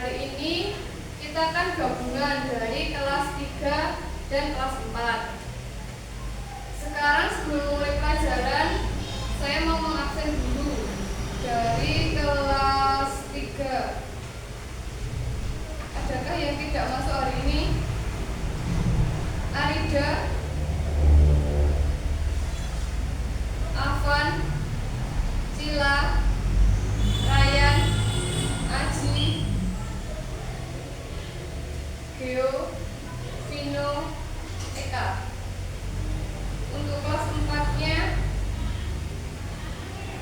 Hari ini kita akan gabungan dari kelas 3 dan kelas 4. Sekarang sebelum mulai pelajaran, saya mau mengabsen dulu dari kelas 3. Adakah yang tidak masuk hari ini? Arida, Afan, Cila, Ryan, Aji, Geo, Vino, Eka. Untuk kelas 4-nya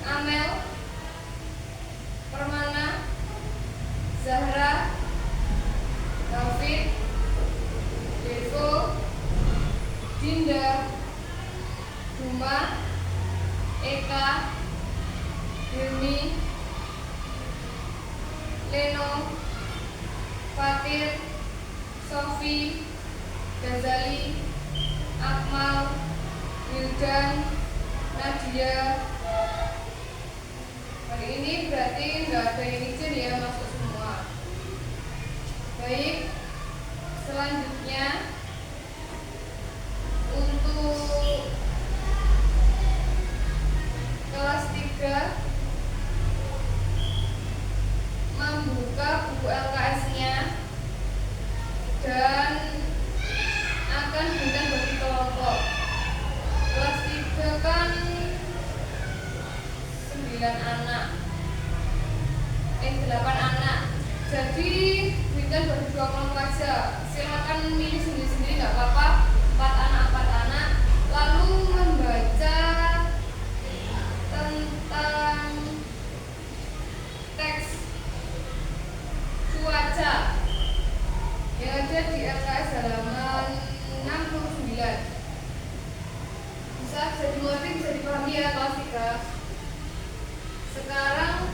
Amel, Permana, Zahra, David, Devo, Dinda, Duma, Eka, Yuni, Leno, Fatir, Sofi, Ghazali, Akmal, Wildan, Nadia. Hari ini berarti nggak ada yang izin ya, masuk semua. Baik, selanjutnya untuk kelas 3 membuka buku LKS-nya dan akan diberikan bagi kelompok. Kelas 3 kan 9 anak 8 anak, jadi berikan bagi 2 kelompok aja. Silakan milih sendiri-sendiri, nggak apa-apa. 4 anak lalu membaca tentang teks cuaca yang ada di LKS halaman 69. Bisa dimengerti, bisa dipahami ya kelas 3. Sekarang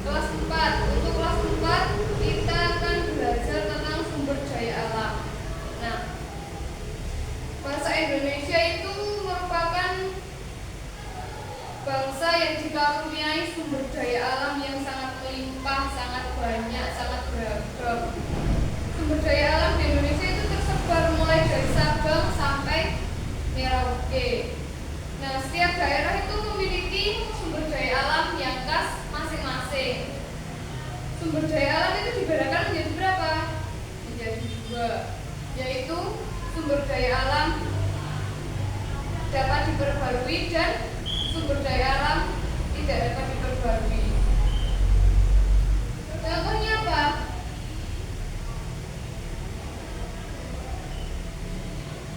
kelas 4. Untuk kelas 4 kita akan belajar tentang sumber daya alam. Nah, bahasa Indonesia itu merupakan bangsa yang dikaruniai sumber daya alam yang sangat melimpah, sangat banyak, sangat beragam. Sumber daya alam di Indonesia itu tersebar mulai dari Sabang sampai Merauke. Nah, setiap daerah itu memiliki sumber daya alam yang khas masing-masing. Sumber daya alam itu dibedakan menjadi berapa? Menjadi 2, yaitu sumber daya alam dapat diperbarui dan sumber daya alam tidak dapat diperbarui. Contohnya apa?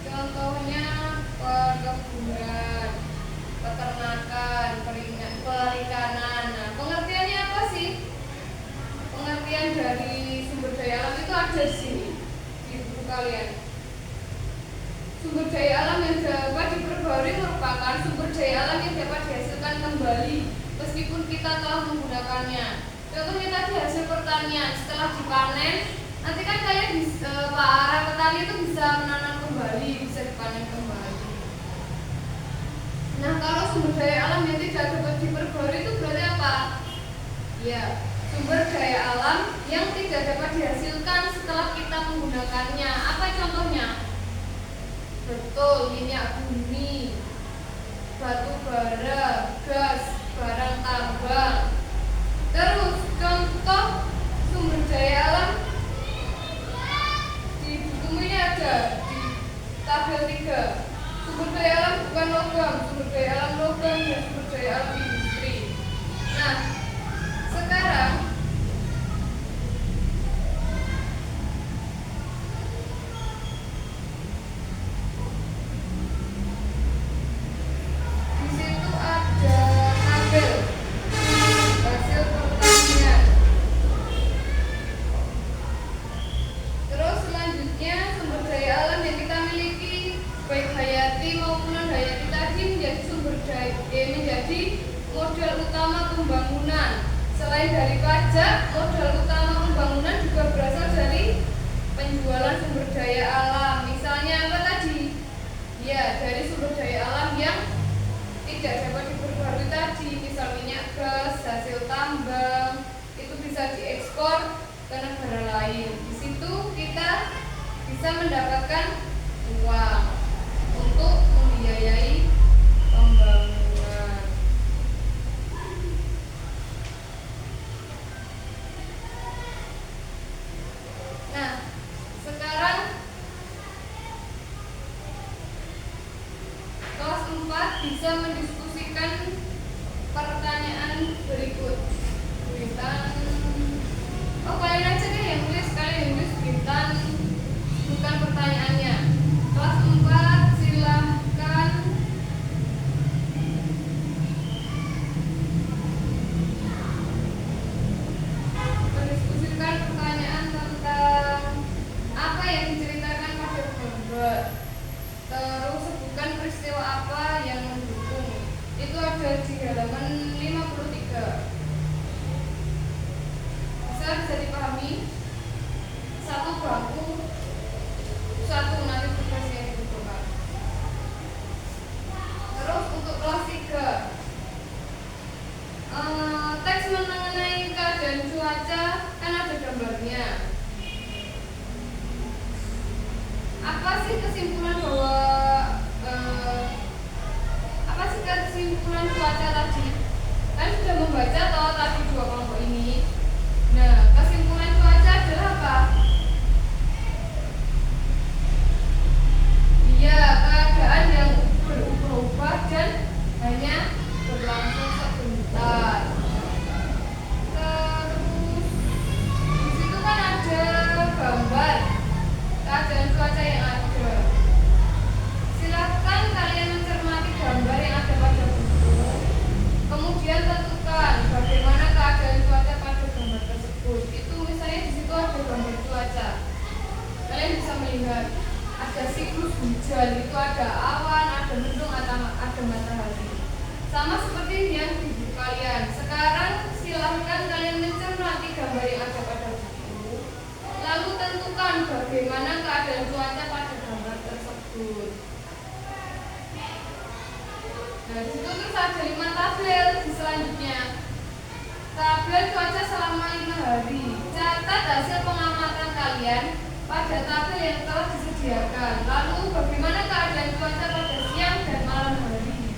Contohnya perkebunan, peternakan, perikanan. Nah, pengertiannya apa sih? Pengertian dari sumber daya alam itu ada di sini di buku kalian. Sumber daya alam yang dapat diperbarui merupakan sumber daya alam yang dapat dihasilkan kembali meskipun kita telah menggunakannya. Contohnya tadi hasil pertanian setelah dipanen, nanti kan kalian para petani itu bisa menanam kembali, bisa dipanen kembali. Nah, kalau sumber daya alam yang tidak dapat diperbarui itu berarti apa? Ya, sumber daya alam yang tidak dapat dihasilkan setelah kita menggunakannya. Apa contohnya? Betul, minyak bumi, batu bara, gas, barang tambang. Terus contoh sumber daya alam di buku ini ada di tabel 3. Sumber daya alam bukan logam, sumber daya alam logam dan sumber daya alam industri. Nah, sekarang di situ ada tabel hasil pertanian. lain. Di situ kita bisa mendapatkan uang untuk membiayai pembangunan. Nah, sekarang kelas 4 bisa mendiskusikan pertanyaan berikut. Bintang, kalian aja deh yang tulis, kalian yang tulis bintang bukan pertanyaannya. Kelas 4 silahkan mendiskusikan pertanyaan tentang apa yang diceritakan pada gambar. Terus sebutkan peristiwa apa yang mendukung. Itu ada di halaman 53. Bisa dipahami? Satu bangku, satu nanti tugasnya dibutuhkan. Terus untuk kelas 3, teks mengenai keadaan cuaca kan ada gambarnya. Apa sih kesimpulan cuaca tadi? Kan sudah membaca atau tadi dua kelompok ini. Nah, kesimpulan cuaca adalah apa? Iya, keadaan yang berubah-ubah dan hanya berlangsung sebentar. Terus di situ kan ada gambar keadaan cuaca yang ada. Silakan kalian mencermati gambar yang ada pada buku. Kemudian tentukan bagaimana keadaan cuaca pada gambar tersebut. Itu misalnya di situ ada gambar cuaca. Kalian bisa melihat ada siklus hujan, itu ada awan, ada mendung, ada matahari. Sama seperti yang di buku kalian. Sekarang silahkan kalian mencermati gambar yang ada pada buku. Lalu tentukan bagaimana keadaan cuaca pada gambar tersebut. Nah, di situ terus ada 5 tabel di selanjutnya. Tabel cuaca selama 5 hari. Catat hasil pengamatan kalian pada tabel yang telah disediakan. Lalu bagaimana keadaan cuaca pada siang dan malam hari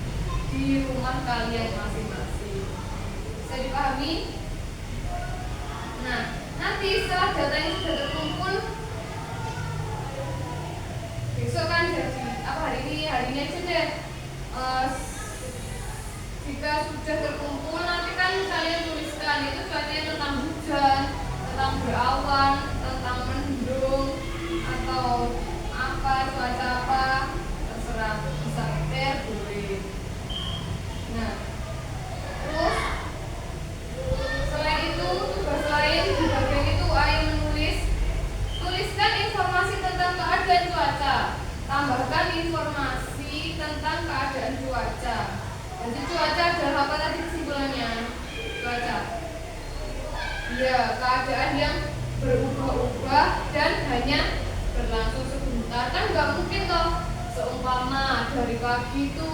di rumah kalian masing-masing. Bisa dipahami? Nah, nanti setelah data ini sudah terkumpul, besok kan jadi apa hari ini aja deh. Jika sudah terkumpul, nanti kan kalian tuliskan itu cuacanya tentang hujan, tentang berawan, tentang mendung, atau apa, cuaca apa, terserah, bisa ter boleh. Nah, terus selain itu, tugas lain di bagian itu ayo menulis. Tuliskan informasi tentang keadaan cuaca. Tambahkan informasi tentang keadaan cuaca. Jadi cuaca adalah apa tadi kesimpulannya? Cuaca. Ya, keadaan yang berubah-ubah dan hanya berlangsung sebentar. Kan nggak mungkin toh seumpama dari pagi itu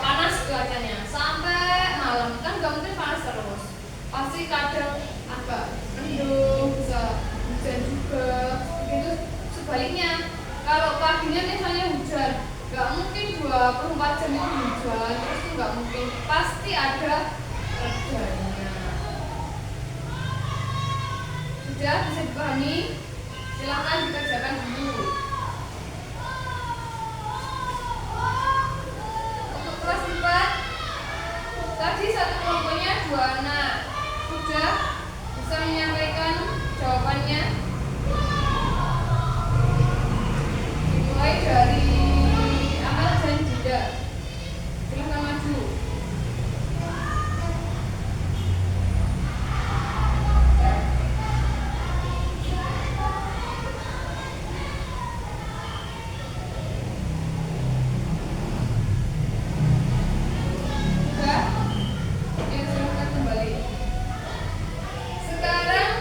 panas cuacanya sampai malam, kan nggak mungkin panas terus. Pasti kadang agak mendung, bisa hujan juga. Begitu sebaliknya, kalau paginya misalnya hujan, nggak mungkin 24 jam itu hujan, terus itu nggak mungkin, pasti ada redanya. Sudah bisa dipahami? Silakan dikerjakan dulu. Untuk kelas 4, tadi satu kelompoknya 2 anak. Sudah bisa menyampaikan jawabannya? Dimulai dari Amal dan Dinda. Silakan maju. Sudah? Ya, silakan kembali. Sekarang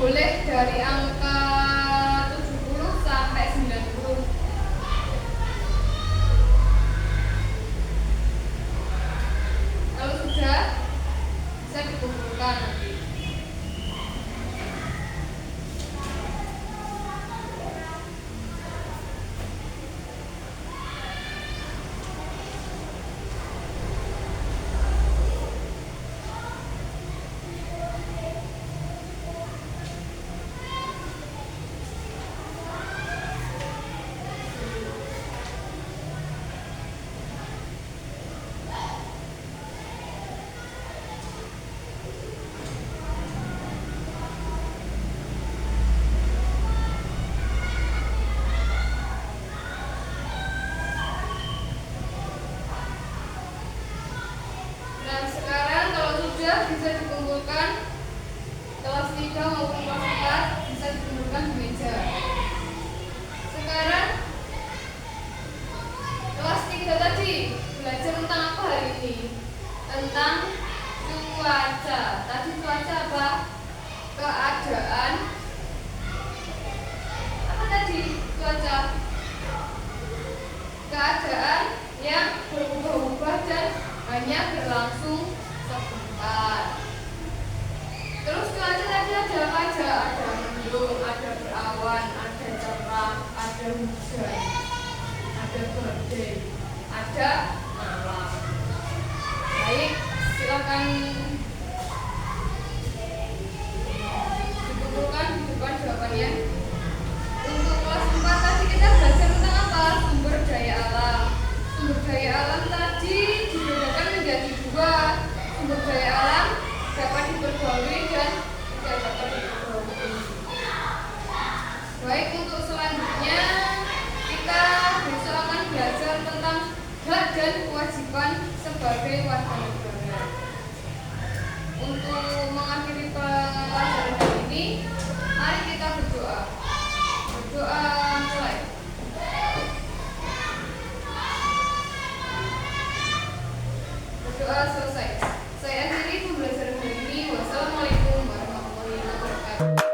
boleh dari angka 70 sampai 90. Kalau sudah bisa dikumpulkan nanti. Nah, sekarang kalau sudah bisa dikumpulkan kelas 3 maupun kelas 4 bisa dikumpulkan di meja. Sekarang kelas 3 tadi belajar tentang apa hari ini? Tentang cuaca. Tadi cuaca apa? Keadaan. Apa tadi cuaca? Keadaan yang berubah-ubah dan hanya berlangsung sebentar. Terus cuaca tadi ada apa aja? Ada mendung, ada berawan, ada cerah, ada hujan, ada badai, ada malam. Baik, silakan dikumpulkan di depan jawabannya. Untuk kelas 4 tadi kita belajar tentang apa? Sumber daya alam. Sumber daya alam tadi dibedakan menjadi dua. Sumber daya alam dapat diperbarui dan tidak dapat diperbarui. Baik, untuk selanjutnya kita besok akan belajar tentang hak dan kewajiban sebagai warga negara. Untuk mengakhiri pelajaran hari ini, mari kita berdoa. Berdoa mulai. Berdoa selesai. Saya akhiri pembelajaran hari ini. Wassalamualaikum warahmatullahi wabarakatuh.